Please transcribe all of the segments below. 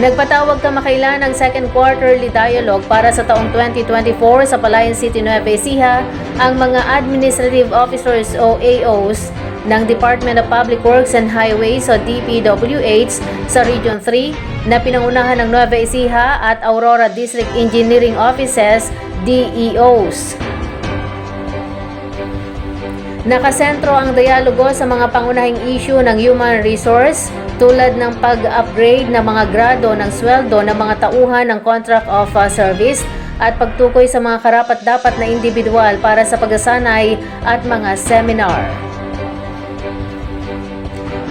Nagpatawag kamakailan ng second quarterly dialogue para sa taong 2024 sa Palayan City, Nueva Ecija ang mga administrative officers o AOs ng Department of Public Works and Highways o DPWH sa Region 3 na pinangunahan ng Nueva Ecija at Aurora District Engineering Offices, DEOs. Nakasentro ang dialogo sa mga pangunahing issue ng human resource tulad ng pag-upgrade ng mga grado ng sweldo ng mga tauhan ng contract of service at pagtukoy sa mga karapat-dapat na individual para sa pagsasanay at mga seminar.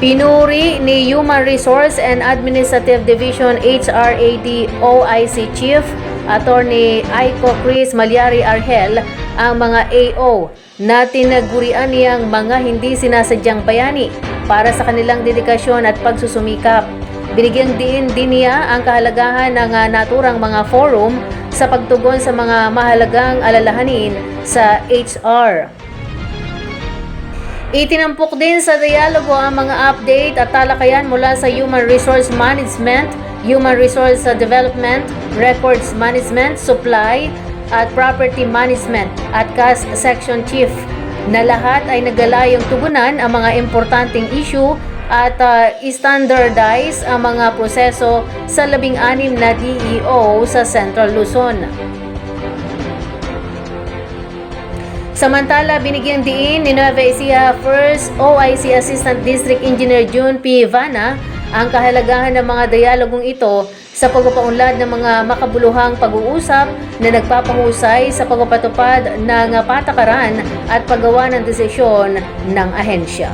Pinuri ni Human Resource and Administrative Division HRAD OIC Chief Attorney Aiko Chris Malyari Argel ang mga AO na tinagurian niyang mga hindi sinasadyang bayani para sa kanilang dedikasyon at pagsusumikap. Binigyang din niya ang kahalagahan ng naturang mga forum sa pagtugon sa mga mahalagang alalahanin sa HR. Itinampok din sa dialogo ang mga update at talakayan mula sa Human Resource Management, Human Resource Development, Records Management, Supply at Property Management at CAS Section Chief na lahat ay nagalayong tugunan ang mga importanteng issue at standardize ang mga proseso sa 16 na DEO sa Central Luzon. Samantala, binigyang diin ni Nueva Ecija First OIC Assistant District Engineer June P. Vana ang kahalagahan ng mga dialogong ito sa pagpapaunlad ng mga makabuluhang pag-uusap na nagpapahusay sa pagpapatupad ng patakaran at paggawa ng desisyon ng ahensya.